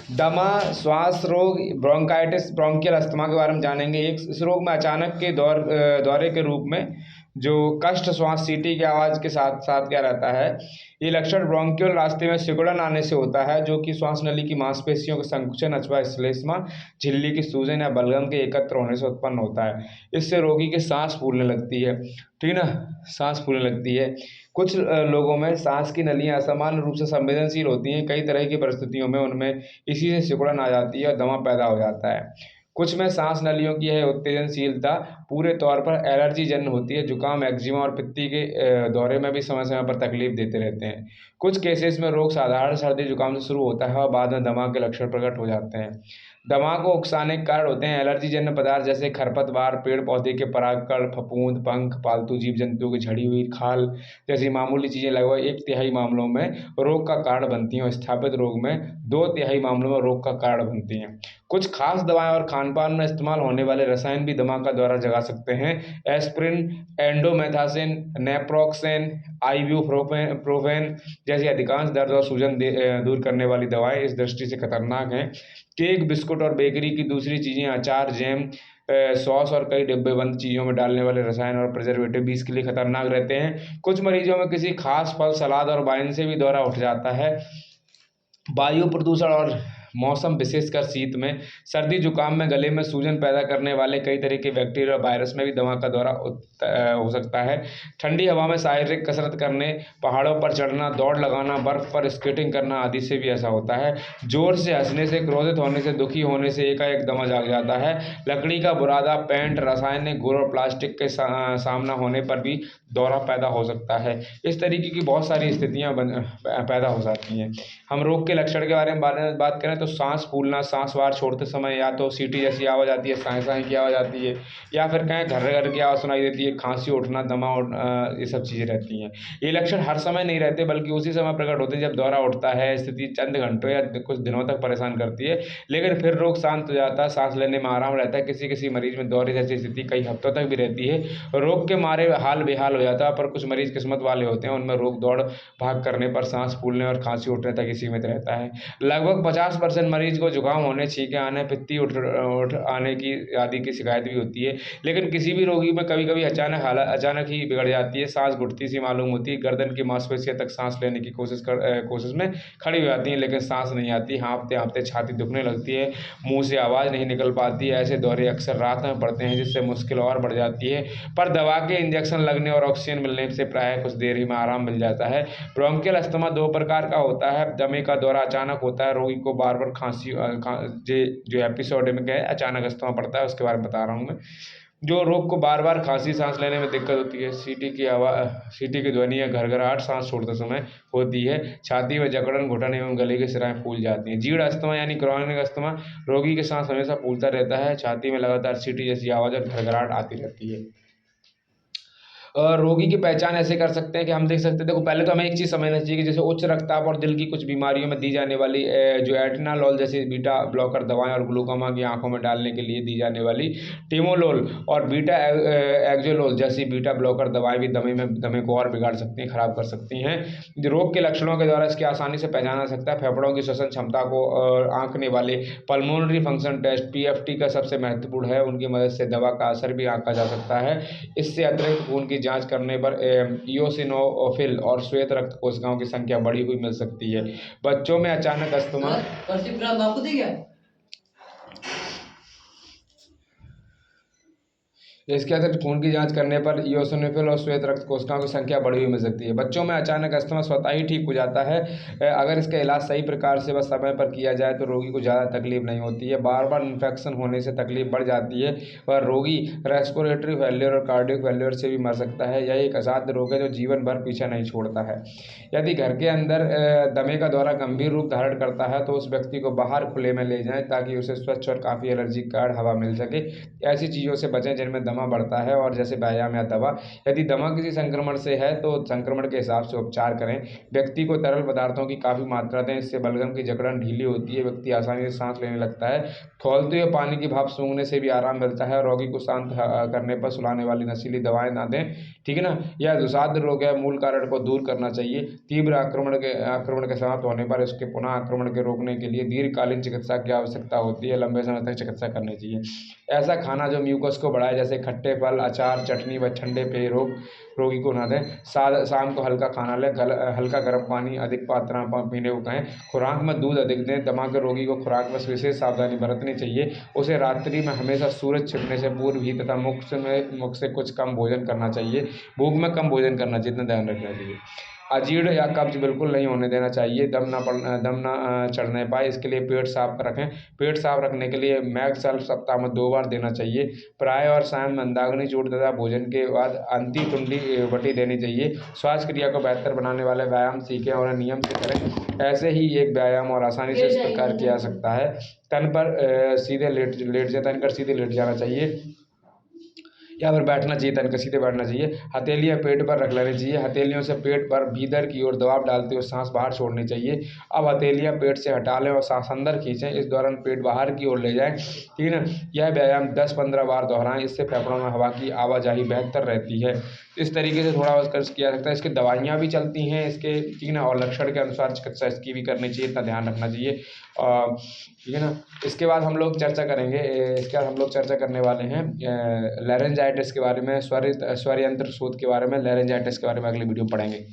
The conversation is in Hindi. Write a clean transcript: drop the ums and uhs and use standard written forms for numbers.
दमा, श्वास रोग, ब्रोंकाइटिस, ब्रोंकियल अस्थमा के बारे में जानेंगे। इस रोग में अचानक के दौरे के रूप में जो कष्ट, श्वास, सीटी की आवाज़ के साथ साथ क्या रहता है, ये लक्षण ब्रोंकियल रास्ते में सिकुड़न आने से होता है, जो कि श्वास नली की मांसपेशियों के संकुचन अथवा श्लेष्मा झिल्ली की सूजन या बलगम के एकत्र होने से उत्पन्न होता है। इससे रोगी की सांस फूलने लगती है, ठीक ना, सांस फूलने लगती है। कुछ लोगों में सांस की नलियाँ असामान्य रूप से संवेदनशील होती हैं। कई तरह की परिस्थितियों में उनमें इसी से सिकुड़न आ जाती है और दमा पैदा हो जाता है। कुछ में सांस नलियों की यह उत्तेजनशीलता पूरे तौर पर एलर्जी जन्य होती है। जुकाम, एक्जिमा और पित्ती के दौरे में भी समय समय पर तकलीफ देते रहते हैं। कुछ केसेस में रोग साधारण सर्दी जुकाम से शुरू होता है और बाद में दमा के लक्षण प्रकट हो जाते हैं। दमा को उकसाने के कारण होते हैं एलर्जी जन्य पदार्थ जैसे खरपतवार, पेड़ पौधे के परागकण, फफूंद, पंख, पालतू जीव जंतुओं की झड़ी हुई खाल जैसी मामूली चीज़ें लगभग 1/3 मामलों में रोग का कारण बनती हैं और स्थापित रोग में 2/3 मामलों में रोग का कारण बनती हैं। कुछ खास दवाएं और खानपान में इस्तेमाल होने वाले रसायन भी दमा का दौरा जगा सकते हैं। एस्प्रिन, एंडोमेथासिन, नेप्रोक्सेन, आइब्यूप्रोफेन जैसी अधिकांश दर्द और सूजन दूर करने वाली दवाएं इस दृष्टि से खतरनाक हैं। केक, बिस्कुट और बेकरी की दूसरी चीज़ें, अचार, जैम, सॉस और कई डिब्बेबंद चीज़ों में डालने वाले रसायन और प्रिजर्वेटिव भी इसके लिए खतरनाक रहते हैं। कुछ मरीजों में किसी खास फल, सलाद और वाइन से भी दौरा उठ जाता है। वायु प्रदूषण और मौसम, विशेषकर शीत में, सर्दी जुकाम में गले में सूजन पैदा करने वाले कई तरह के बैक्टीरिया और वायरस में भी दमा का दौरा हो सकता है। ठंडी हवा में शारीरिक कसरत करने, पहाड़ों पर चढ़ना, दौड़ लगाना, बर्फ पर स्केटिंग करना आदि से भी ऐसा होता है। जोर से हंसने से, क्रोधित होने से, दुखी होने से एकाएक दमा जाग जाता है। लकड़ी का बुरादा, पेंट, रासायनिक घोल और प्लास्टिक के सामना होने पर भी दौरा पैदा हो सकता है। इस तरीके की बहुत सारी स्थितियाँ पैदा हो जाती हैं। हम रोग के लक्षण के बारे में बात करें तो सांस फूलना, सांस बाहर छोड़ते समय या तो सीटी जैसी आवाज़ आती है, साए साए की आवाज़ आती है, या फिर कहें घर्र घर्र की आवाज़ सुनाई देती है, खांसी उठना, दमा ये सब चीज़ें रहती हैं। ये लक्षण हर समय नहीं रहते बल्कि उसी समय प्रकट होते हैं जब दौरा उठता है। स्थिति चंद घंटों या कुछ दिनों तक परेशान करती है, लेकिन फिर रोग शांत हो जाता है, सांस लेने में आराम रहता है। किसी किसी मरीज में दौरे जैसी स्थिति कई हफ्तों तक भी रहती है। रोग के मारे हाल बेहाल हो जाता है, पर कुछ मरीज किस्मत वाले होते हैं, उनमें रोग दौड़ भाग करने पर सांस फूलने और खांसी उठने तक ही सीमित रहता है। लगभग 50% मरीज को जुकाम होने, छींके आने, पित्ती उठ आने की आदि की शिकायत भी होती है। लेकिन किसी भी रोगी में कभी कभी अचानक ही बिगड़ जाती है। सांस घुटती सी मालूम होती है, गर्दन की मांसपेशियों तक सांस लेने की कोशिश में खड़ी हो जाती है, लेकिन सांस नहीं आती। हाँफते हाँफते छाती दुखने लगती है, मुंह से आवाज़ नहीं निकल पाती है। ऐसे दौरे अक्सर रात में पड़ते हैं, जिससे मुश्किल और बढ़ जाती है। पर दवा के इंजेक्शन लगने और ऑक्सीजन मिलने से प्रायः कुछ देर ही में आराम मिल जाता है। ब्रोंकियल अस्थमा 2 प्रकार का होता है। दमे का दौरा अचानक होता है, रोगी को बार बार खांसी जो एपिसोडेमिक है, अचानक अस्थमा पड़ता है, उसके बारे में बता रहा हूँ मैं। जो रोग को बार बार खांसी, सांस लेने में दिक्कत होती है, सीटी की ध्वनि या घरघराहट सांस छोड़ते समय होती है। छाती में जकड़न, घुटन एवं गले की सिराएं फूल जाती हैं। जीर्ण अस्थमा यानी क्रॉनिक अस्थमा, रोगी की सांस हमेशा फूलता रहता है, छाती में लगातार सीटी जैसी आवाज़ और घरघराहट आती रहती है। रोगी की पहचान ऐसे कर सकते हैं कि हम देख सकते हैं, देखो पहले तो हमें एक चीज़ समझना चाहिए कि जैसे उच्च रक्तचाप और दिल की कुछ बीमारियों में दी जाने वाली जो एटेनॉल जैसी बीटा ब्लॉकर दवाएं और ग्लूकोमा की आंखों में डालने के लिए दी जाने वाली टिमोलोल और बीटा एक्जोलोल जैसी बीटा ब्लॉकर दवाएं भी दमे को और बिगाड़ सकती हैं, खराब कर सकती हैं। रोग के लक्षणों के द्वारा इसकी आसानी से पहचाना जा सकता है। फेफड़ों की श्वसन क्षमता को आंकने वाले पल्मोनरी फंक्शन टेस्ट PFT का सबसे महत्वपूर्ण है, उनकी मदद से दवा का असर भी आंका जा सकता है। इससे अतिरिक्त खून की जांच करने पर इयोसिनोफिल और श्वेत रक्त कोशिकाओं की संख्या बढ़ी हुई मिल सकती है। बच्चों में अचानक अस्थमा इसके अतिरिक्त खून की जांच करने पर इयोसिनोफिल और श्वेत रक्त कोशिकाओं की संख्या बढ़ी हुई मिल सकती है। बच्चों में अचानक अस्थमा स्वतः ही ठीक हो जाता है अगर इसका इलाज सही प्रकार से व समय पर किया जाए तो रोगी को ज़्यादा तकलीफ नहीं होती है। बार बार इन्फेक्शन होने से तकलीफ बढ़ जाती है और रोगी रेस्पिरेटरी फेल्योर और कार्डियक फेल्योर से भी मर सकता है। यह एक असाध्य रोग है जो जीवन भर पीछा नहीं छोड़ता है। यदि घर के अंदर दमे का दौरा गंभीर रूप धारण करता है तो उस व्यक्ति को बाहर खुले में ले जाएं ताकि उसे स्वच्छ और काफ़ी एलर्जी कार्ड हवा मिल सके। ऐसी चीज़ों से बचें जिनमें दमा बढ़ता है और जैसे व्यायाम या दवा। यदि दमा किसी संक्रमण से है तो संक्रमण के हिसाब से उपचार करें। व्यक्ति को तरल पदार्थों की काफ़ी मात्रा दें, इससे बलगम की जकड़न ढीली होती है, व्यक्ति आसानी से सांस लेने लगता है। खौलते हुए पानी की भाप सूंघने से भी आराम मिलता है। रोगी को शांत करने पर सुलाने वाली नशीली दवाएं ना दें, ठीक है ना। यह दुसाध रोग है, मूल कारण को दूर करना चाहिए। तीव्र आक्रमण के समाप्त होने पर इसके पुनः आक्रमण के रोकने के लिए दीर्घकालीन चिकित्सा की आवश्यकता होती है, लंबे समय तक चिकित्सा करनी चाहिए। ऐसा खाना जो म्यूकस को बढ़ाए, जैसे खट्टे फल, अचार, चटनी व ठंडे पेय रोगी को ना दें। शाम को हल्का खाना लें, हल्का गर्म पानी अधिक मात्रा में पीने को कहें। खुराक में दूध अधिक दें। दमा के रोगी को खुराक में विशेष सावधानी बरतनी चाहिए। उसे रात्रि में हमेशा सूरज छिपने से पूर्व ही तथा मुख से कुछ कम भोजन करना चाहिए। भूख में कम भोजन करना, जितना ध्यान रखना चाहिए। अजीर्ण या कब्ज बिल्कुल नहीं होने देना चाहिए। दम ना चढ़ने पाए, इसके लिए पेट साफ रखें। पेट साफ रखने के लिए मैक्स सल्फ सप्ताह में 2 बार देना चाहिए। प्राय और शाम मंदाग्नि चूर्ण तथा भोजन के बाद अंती तुंडी बटी देनी चाहिए। श्वास क्रिया को बेहतर बनाने वाले व्यायाम सीखें और नियम से करें। ऐसे ही एक व्यायाम और आसानी से इस प्रकार किया जा सकता है। तन पर सीधे लेट जाना चाहिए या फिर बैठना चाहिए। तन के सीधे बैठना चाहिए। हथेलियाँ पेट पर रख लेनी चाहिए। हथेलियों से पेट पर भीतर की ओर दबाव डालते हुए सांस बाहर छोड़नी चाहिए। अब हथेलियाँ पेट से हटा लें और सांस अंदर खींचें, इस दौरान पेट बाहर की ओर ले जाएं, ठीक है ना। यह व्यायाम 10-15 बार दोहराएं, इससे फेफड़ों में हवा की आवाजाही बेहतर रहती है। इस तरीके से थोड़ा बहुत कर्ज किया जाता है। इसकी दवाइयाँ भी चलती हैं इसके, ठीक है ना, और लक्षण के अनुसार चिकित्सा इसकी भी करनी चाहिए, इतना ध्यान रखना चाहिए, ठीक है ना। इसके बाद हम लोग चर्चा करेंगे, इसके बाद हम लोग चर्चा करने वाले हैं लैरेंजाइटिस के बारे में, स्वर यंत्र शोथ के बारे में, लैरेंजाइटिस के बारे में अगली वीडियो में पढ़ेंगे।